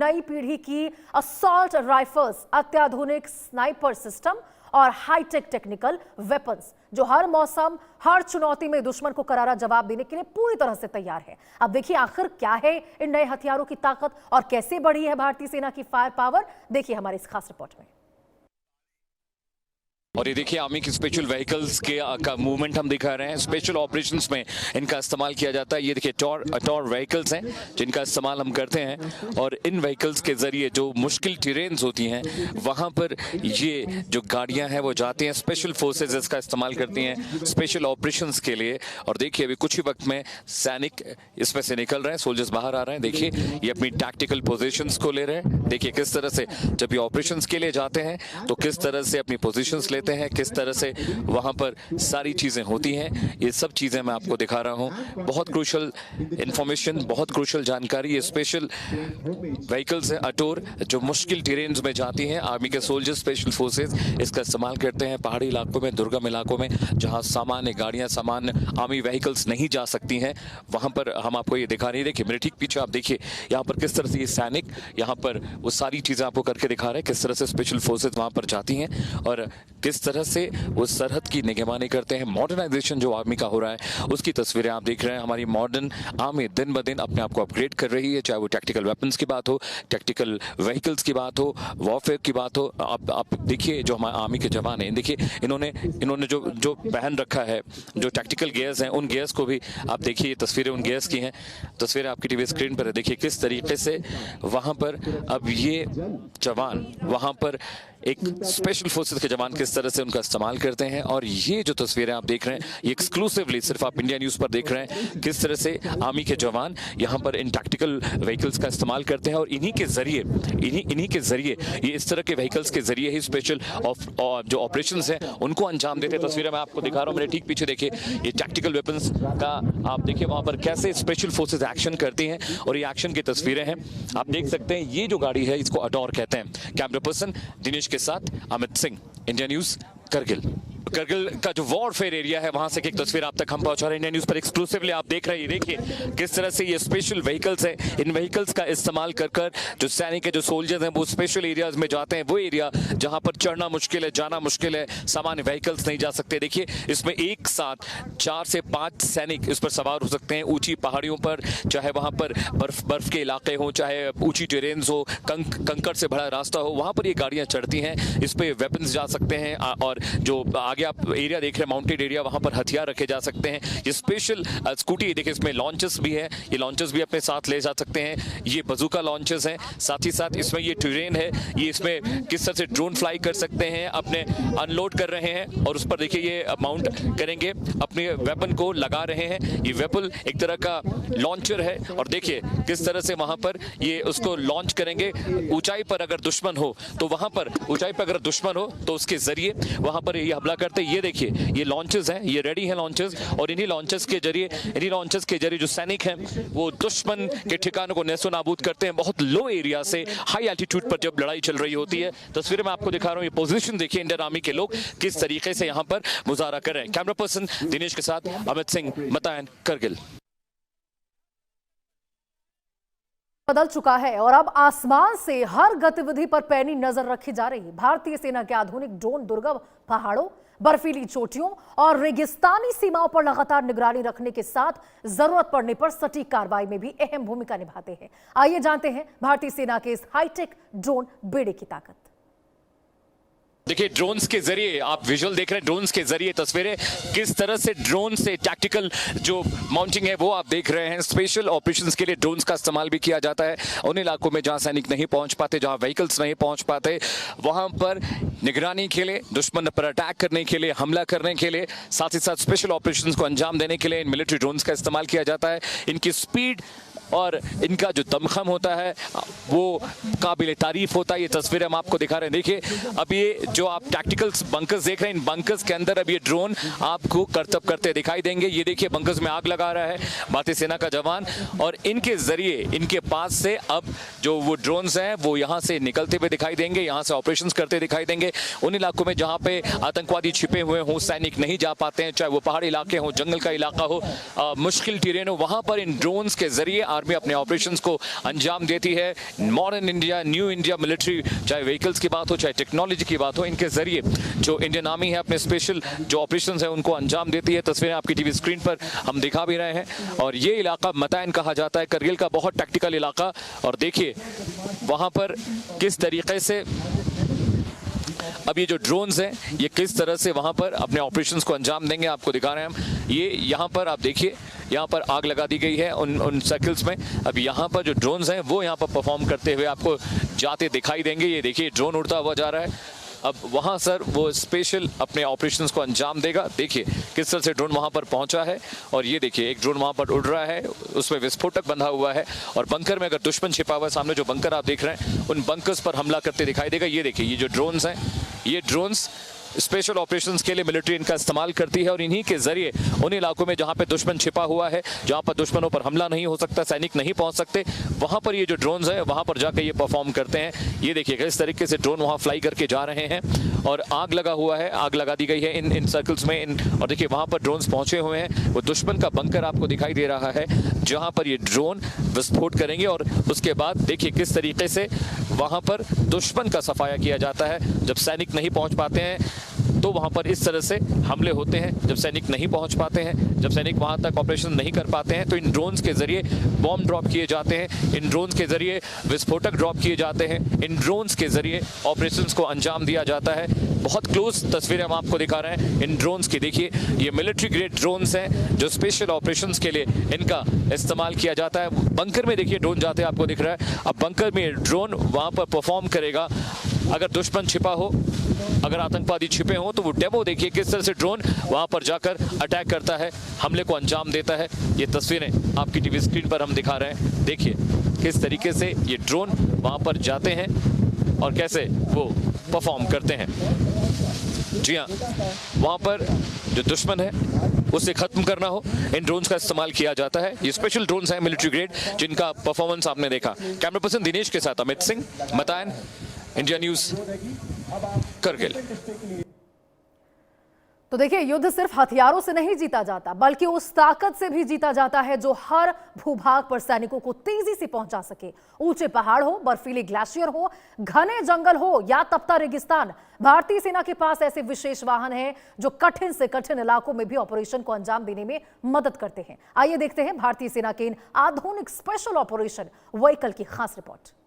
नई पीढ़ी की असॉल्ट राइफल्स, अत्याधुनिक स्नाइपर सिस्टम और हाईटेक टेक्निकल वेपन्स जो हर मौसम, हर चुनौती में दुश्मन को करारा जवाब देने के लिए पूरी तरह से तैयार है। अब देखिए आखिर क्या है इन नए हथियारों की ताकत और कैसे बढ़ी है भारतीय सेना की फायर पावर, देखिए हमारी इस खास रिपोर्ट में। और ये देखिए आर्मी की स्पेशल व्हीकल्स के का मूवमेंट हम दिखा रहे हैं। स्पेशल ऑपरेशंस में इनका इस्तेमाल किया जाता है। ये देखिए टॉर व्हीकल्स हैं जिनका इस्तेमाल हम करते हैं और इन व्हीकल्स के जरिए जो मुश्किल टेरेन्स होती हैं वहां पर ये जो गाड़ियां हैं वो जाती हैं। स्पेशल फोर्सेज इसका इस्तेमाल करती हैं स्पेशल ऑपरेशंस के लिए। और देखिए अभी कुछ ही वक्त में सैनिक इसमें से निकल रहे हैं, सोल्जर्स बाहर आ रहे हैं। देखिए ये अपनी टैक्टिकल पोजिशंस को ले रहे हैं। देखिए किस तरह से जब ये ऑपरेशंस के लिए जाते हैं तो किस तरह से अपनी पोजिशंस लेते हैं, किस तरह से वहां पर सारी चीजें होती हैं। ये सब चीजें मैं आपको दिखा रहा हूं। बहुत क्रूशल इंफॉर्मेशन, बहुत क्रूशल जानकारी। ये स्पेशल व्हीकल्स है अटोर जो मुश्किल टेरेन्स में जाती हैं। आर्मी के सोल्जर स्पेशल फोर्सेस इसका इस्तेमाल करते हैं पहाड़ी इलाकों में, दुर्गम इलाकों में जहां सामान्य गाड़ियां, सामान्य आर्मी व्हीकल्स नहीं जा सकती हैं। वहां पर हम आपको ये दिखा रहे हैं। देखिए मेरे ठीक पीछे आप देखिए यहाँ पर किस तरह से ये सैनिक यहाँ पर वो सारी चीजें आपको करके दिखा रहे हैं, किस तरह से स्पेशल फोर्सेस वहां पर जाती हैं और किस तरह से वो सरहद की निगरानी करते हैं। मॉडर्नाइजेशन जो आर्मी का हो रहा है उसकी तस्वीरें आप देख रहे हैं। हमारी मॉडर्न आर्मी दिन ब दिन अपने आप को अपग्रेड कर रही है, चाहे वो टैक्टिकल वेपन्स की बात हो, टैक्टिकल व्हीकल्स की बात हो, वॉरफेयर की बात हो। आप देखिए जो हमारे आर्मी के जवान हैं, देखिए इन्होंने जो पहन रखा है, जो टैक्टिकल गियर्स हैं, उन गियर्स को भी आप देखिए। ये तस्वीरें उन गियर्स की हैं, तस्वीरें आपकी टीवी स्क्रीन पर है। देखिए किस तरीके से वहां पर अब ये जवान वहां पर एक स्पेशल फोर्सेस के जवान किस तरह से उनका इस्तेमाल करते हैं। और ये जो तस्वीरें आप देख रहे हैं ये एक्सक्लूसिवली सिर्फ आप इंडिया न्यूज पर देख रहे हैं किस तरह से आर्मी के जवान यहाँ पर इन टैक्टिकल व्हीकल्स का इस्तेमाल करते हैं और इन्हीं के जरिए ये इस तरह के व्हीकल्स के जरिए ही स्पेशल जो ऑपरेशंस हैं उनको अंजाम देते हैं। तस्वीरें मैं आपको दिखा रहा हूँ, मेरे ठीक पीछे देखिए ये टैक्टिकल वेपन्स का आप देखिए वहां पर कैसे स्पेशल फोर्सेज एक्शन करती हैं और ये एक्शन की तस्वीरें हैं। आप देख सकते हैं ये जो गाड़ी है इसको अडोर कहते हैं। कैमरा पर्सन दिनेश के साथ अमित सिंह, इंडिया न्यूज, करगिल का जो वॉरफेयर एरिया है वहां से एक तस्वीर आप तक हम पहुंचा रहे हैं। इंडिया न्यूज पर एक्सक्लूसिवली आप देख रहे हैं। देखिए किस तरह से ये स्पेशल व्हीकल्स है, इन व्हीकल्स का इस्तेमाल कर जो सैनिक है, जो सोल्जर्स हैं वो स्पेशल एरियाज में जाते हैं। वो एरिया जहां पर चढ़ना मुश्किल है, जाना मुश्किल है, सामान्य व्हीकल्स नहीं जा सकते। देखिए इसमें एक साथ 4 से 5 सैनिक इस पर सवार हो सकते हैं। ऊंची पहाड़ियों पर, चाहे वहां पर बर्फ के इलाके हो, चाहे ऊंची टेरेन्स हो, कंकड़ से भरा रास्ता हो, वहां पर ये गाड़ियां चढ़ती हैं। इस पे वेपन्स जा सकते हैं और जो आगे आप एरिया देख रहे हैं माउंटेड एरिया, वहां पर हथियार रखे जा सकते हैं। ये स्पेशल स्कूटी देखिए इसमें लॉन्चेस भी है, ये लॉन्चेस भी अपने साथ ले जा सकते हैं। ये बजूका लॉन्चेस हैं, साथ ही साथ इसमें ये टेरेन है, ये इसमें किस तरह से ड्रोन फ्लाई कर सकते हैं, अपने अनलोड कर रहे हैं और उस पर देखिए ये माउंट करेंगे, अपने वेपन को लगा रहे हैं। ये वेपन एक तरह का लॉन्चर है और देखिए किस तरह से वहां पर ये उसको लॉन्च करेंगे। ऊंचाई पर अगर दुश्मन हो तो वहां पर ऊंचाई पर अगर दुश्मन हो तो उसके जरिए वहां पर ये हमला करते हैं। ये देखिए ये लॉन्चेस हैं, ये रेडी हैं लॉन्चेस और इन्हीं लॉन्चेस के जरिए जो सैनिक हैं वो दुश्मन के ठिकानों को नेस्तो नाबूद करते हैं। बहुत लो एरिया से हाई एल्टीट्यूड पर जब लड़ाई चल रही होती है। तस्वीरें मैं आपको दिखा रहा हूँ, ये पोजीशन देखिए इंडियन आर्मी के लोग किस तरीके से यहाँ पर मुजाहरा कर रहे हैं। कैमरा पर्सन दिनेश के साथ अमित सिंह, मतायन, करगिल। बदल चुका है और अब आसमान से हर गतिविधि पर पैनी नजर रखी जा रही है। भारतीय सेना के आधुनिक ड्रोन दुर्गम पहाड़ों, बर्फीली चोटियों और रेगिस्तानी सीमाओं पर लगातार निगरानी रखने के साथ जरूरत पड़ने पर सटीक कार्रवाई में भी अहम भूमिका निभाते हैं। आइए जानते हैं भारतीय सेना के इस हाईटेक ड्रोन बेड़े की ताकत। देखिए ड्रोन्स के जरिए आप विजुअल देख रहे हैं, ड्रोन्स के जरिए तस्वीरें किस तरह से ड्रोन से टैक्टिकल जो माउंटिंग है वो आप देख रहे हैं। स्पेशल ऑपरेशंस के लिए ड्रोन्स का इस्तेमाल भी किया जाता है। उन इलाकों में जहां सैनिक नहीं पहुंच पाते, जहां व्हीकल्स नहीं पहुंच पाते, वहां पर निगरानी के लिए, दुश्मन पर अटैक करने के लिए, हमला करने के लिए, साथ ही साथ स्पेशल ऑपरेशंस को अंजाम देने के लिए इन मिलिट्री ड्रोन्स का इस्तेमाल किया जाता है। इनकी स्पीड और इनका जो दमखम होता है वो काबिल तारीफ होता है। ये तस्वीरें हम आपको दिखा रहे हैं। देखिए अब ये जो आप टैक्टिकल बंकर्स देख रहे हैं, इन बंकर्स के अंदर अब ये ड्रोन आपको करतब करते दिखाई देंगे। ये देखिए बंकर्स में आग लगा रहा है भारतीय सेना का जवान और इनके जरिए, इनके पास से अब जो वो ड्रोन्स हैं वो यहाँ से निकलते हुए दिखाई देंगे, यहाँ से ऑपरेशंस करते दिखाई देंगे। उन इलाकों में जहाँ पे आतंकवादी छिपे हुए हों, सैनिक नहीं जा पाते हैं, चाहे वो पहाड़ी इलाके हों, जंगल का इलाका हो, मुश्किल टेरेन हो, वहाँ पर इन ड्रोन्स के जरिए आर्मी अपने ऑपरेशंस को अंजाम देती है। Modern India, new India military, चाहे व्हीकल्स की बात हो, चाहे टेक्नोलॉजी की बात हो, इनके जरिए जो इंडियन आर्मी है अपने स्पेशल जो ऑपरेशंस है उनको अंजाम देती है। तस्वीरें आपकी टीवी स्क्रीन पर हम दिखा भी रहे हैं। और ये इलाका मतैन कहा जाता है, करगिल का बहुत टैक्टिकल इलाका। और देखिए वहां पर किस तरीके से अब ये जो ड्रोन्स हैं ये किस तरह से वहां पर अपने ऑपरेशंस को अंजाम देंगे, आपको दिखा रहे हैं हम। ये यहाँ पर आप देखिए, यहाँ पर आग लगा दी गई है उन सर्कल्स में। अब यहाँ पर जो ड्रोन्स हैं वो यहाँ पर परफॉर्म करते हुए आपको जाते दिखाई देंगे। ये देखिए ड्रोन उड़ता हुआ जा रहा है। अब वहाँ सर वो स्पेशल अपने ऑपरेशंस को अंजाम देगा। देखिए किस तरह से ड्रोन वहाँ पर पहुँचा है। और ये देखिए एक ड्रोन वहाँ पर उड़ रहा है, उसमें विस्फोटक बंधा हुआ है। और बंकर में अगर दुश्मन छिपा हुआ है, सामने जो बंकर आप देख रहे हैं उन बंकर्स पर हमला करते दिखाई देगा। ये देखिए ये जो ड्रोन्स हैं, ये ड्रोन्स स्पेशल ऑपरेशंस के लिए मिलिट्री इनका इस्तेमाल करती है। और इन्हीं के जरिए उन इलाकों में जहां पे दुश्मन छिपा हुआ है, जहां पर दुश्मनों पर हमला नहीं हो सकता, सैनिक नहीं पहुंच सकते, वहां पर ये जो ड्रोन्स हैं वहां पर जाकर ये परफॉर्म करते हैं। ये देखिए इस तरीके से ड्रोन वहां फ्लाई करके जा रहे हैं। और आग लगा हुआ है, आग लगा दी गई है इन सर्कल्स में। और देखिए वहां पर ड्रोन्स पहुंचे हुए हैं। वो दुश्मन का बंकर आपको दिखाई दे रहा है जहां पर ये ड्रोन विस्फोट करेंगे। और उसके बाद देखिए किस तरीके से वहां पर दुश्मन का सफाया किया जाता है। जब सैनिक नहीं पहुंच पाते हैं तो वहां पर इस तरह से हमले होते हैं। जब सैनिक नहीं पहुंच पाते हैं, जब सैनिक वहां तक ऑपरेशन नहीं कर पाते हैं, तो इन ड्रोन्स के जरिए बॉम्ब ड्रॉप किए जाते हैं, इन ड्रोन्स के जरिए विस्फोटक ड्रॉप किए जाते हैं, इन ड्रोन्स के जरिए ऑपरेशंस को अंजाम दिया जाता है। बहुत क्लोज तस्वीरें हम आपको दिखा रहे हैं इन ड्रोन्स की। देखिए ये मिलिट्री ग्रेड ड्रोन्स हैं जो स्पेशल ऑपरेशंस के लिए इनका इस्तेमाल किया जाता है। बंकर में देखिए ड्रोन जाते हैं, आपको दिख रहा है। अब बंकर में ड्रोन वहां पर परफॉर्म करेगा। अगर दुश्मन छिपा हो, अगर आतंकवादी छिपे हों, तो वो डेमो देखिए किस तरह से ड्रोन वहां पर जाकर अटैक करता है, हमले को अंजाम देता है। ये तस्वीरें आपकी टीवी स्क्रीन पर हम दिखा रहे हैं। देखिए किस तरीके से ये ड्रोन वहां पर जाते हैं और कैसे वो परफॉर्म करते हैं। जी हाँ, वहां पर जो दुश्मन है उसे खत्म करना हो, इन ड्रोन्स का इस्तेमाल किया जाता है। ये स्पेशल ड्रोन्स हैं मिलिट्री ग्रेड जिनका परफॉर्मेंस आपने देखा। कैमरा पर्सन दिनेश के साथ अमित सिंह, मतैन, इंडिया न्यूज, करगिल। तो देखिए युद्ध सिर्फ हथियारों से नहीं जीता जाता, बल्कि उस ताकत से भी जीता जाता है जो हर भूभाग पर सैनिकों को तेजी से पहुंचा सके। ऊंचे पहाड़ हो, बर्फीले ग्लेशियर हो, घने जंगल हो या तपता रेगिस्तान, भारतीय सेना के पास ऐसे विशेष वाहन हैं जो कठिन से कठिन इलाकों में भी ऑपरेशन को अंजाम देने में मदद करते हैं। आइए देखते हैं भारतीय सेना के इन आधुनिक स्पेशल ऑपरेशन व्हीकल की खास रिपोर्ट।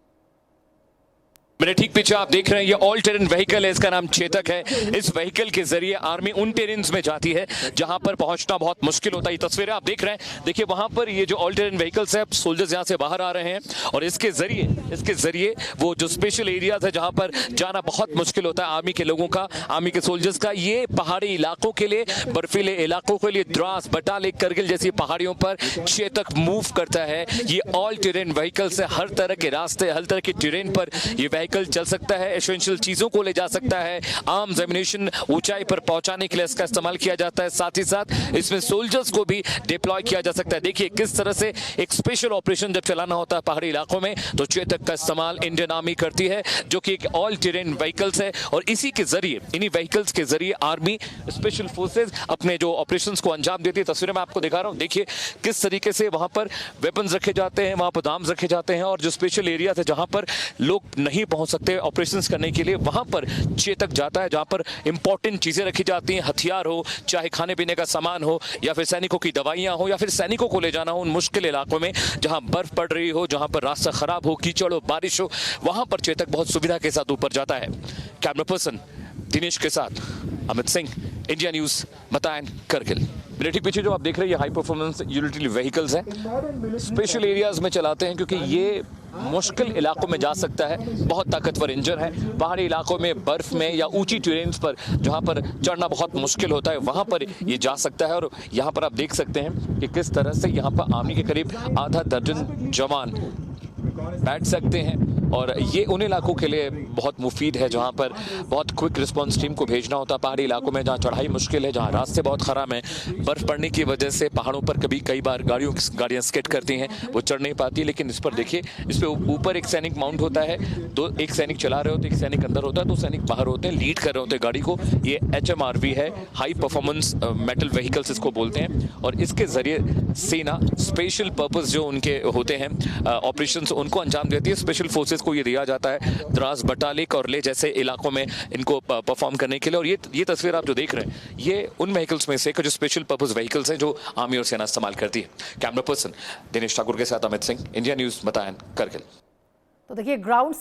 मेरे ठीक पीछे आप देख रहे हैं ये ऑल टेरेन व्हीकल है, इसका नाम चेतक है। इस व्हीकल के जरिए आर्मी उन टेरेन्स में जाती है जहां पर पहुंचना बहुत मुश्किल होता है। ये तस्वीरें आप देख रहे हैं, देखिए वहां पर ये जो ऑल टेरेन व्हीकल्स है, सोल्जर्स यहां से बाहर आ रहे हैं और इसके जरिए वो जो स्पेशल एरियाज है जहां पर जाना बहुत मुश्किल होता है आर्मी के लोगों का, आर्मी के सोल्जर्स का, ये पहाड़ी इलाकों के लिए, बर्फीले इलाकों के लिए द्रास, बटाले, करगिल जैसी पहाड़ियों पर चेतक मूव करता है। ये ऑल टेरेन व्हीकल से हर तरह के रास्ते, हर तरह के टेरेन पर ये व्हीकल चल सकता है, एसेंशियल चीजों को ले जा सकता है, आर्म्स एम्युनिशन ऊंचाई पर पहुंचाने के लिए इसका इस्तेमाल किया जाता है। साथ ही साथ इसमें सोल्जर्स को भी डिप्लॉय किया जा सकता है। देखिए किस तरह से एक स्पेशल ऑपरेशन जब चलाना होता है पहाड़ी इलाकों में तो चेतक का इस्तेमाल इंडियन आर्मी करती है, जो कि एक ऑल टेरेन व्हीकल्स है। और इसी के जरिए, इन्हीं व्हीकल्स के जरिए आर्मी स्पेशल फोर्सेज अपने जो ऑपरेशंस को अंजाम देती है। तस्वीरें मैं आपको दिखा रहा हूं, देखिए किस तरीके से वहां पर वेपन्स रखे जाते हैं, वहां पर आर्म्स रखे जाते हैं। और जो स्पेशल एरिया है जहां पर लोग नहीं पहुंच सकते ऑपरेशंस करने के लिए, वहां पर चेतक जाता है, जहां पर इंपॉर्टेंट चीजें रखी जाती हैं, हथियार हो, चाहे खाने पीने का सामान हो, या फिर सैनिकों की दवाइयां हो, या फिर सैनिकों को ले जाना हो उन मुश्किल इलाकों में जहां बर्फ पड़ रही हो, जहां पर रास्ता खराब हो, कीचड़ हो, बारिश हो, वहां पर चेतक बहुत सुविधा के साथ ऊपर जाता है। कैमरा पर्सन दिनेश के साथ अमित सिंह, इंडिया न्यूज, मतैन, करगिल। मेरे ठीक पीछे जो आप देख रहे हैं ये हाई परफॉर्मेंस यूटिलिटी व्हीकल्स हैं, स्पेशल एरियाज में चलाते हैं क्योंकि ये मुश्किल इलाकों में जा सकता है। बहुत ताकतवर इंजन है, पहाड़ी इलाकों में, बर्फ में या ऊंची टेरेन्स पर जहां पर चढ़ना बहुत मुश्किल होता है वहां पर ये जा सकता है। और यहां पर आप देख सकते हैं कि किस तरह से यहां पर आर्मी के करीब आधा दर्जन जवान बैठ सकते हैं और ये उन इलाकों के लिए बहुत मुफीद है जहाँ पर बहुत क्विक रिस्पॉन्स टीम को भेजना होता है। पहाड़ी इलाकों में जहाँ चढ़ाई मुश्किल है, जहाँ रास्ते बहुत खराब हैं, बर्फ पड़ने की वजह से पहाड़ों पर कई बार गाड़ियाँ स्किड करती हैं, वो चढ़ नहीं पाती। लेकिन इस पर देखिए, इस पे ऊपर एक सैनिक माउंट होता है, एक सैनिक चला रहे होते, एक सैनिक अंदर होता है, 2 सैनिक बाहर होते हैं, लीड कर रहे होते हैं गाड़ी को। ये HMRV है, हाई परफॉर्मेंस मेटल व्हीकल्स इसको बोलते हैं। और इसके जरिए सेना स्पेशल पर्पस जो उनके होते हैं ऑपरेशंस, उनको अंजाम देती है। स्पेशल फोर्सेस को ये दिया जाता है द्रास, बटालिक और ले जैसे इलाकों में इनको परफॉर्म करने के लिए। और ये तस्वीर आप जो देख रहे हैं, ये उन व्हीकल्स में से जो स्पेशल पर्पस व्हीकल्स हैं जो आर्मी और सेना इस्तेमाल करती है। कैमरा पर्सन दिनेश ठाकुर के साथ अमित सिंह, इंडिया न्यूज, बताएं करगिल। तो देखिए, ग्राउंड से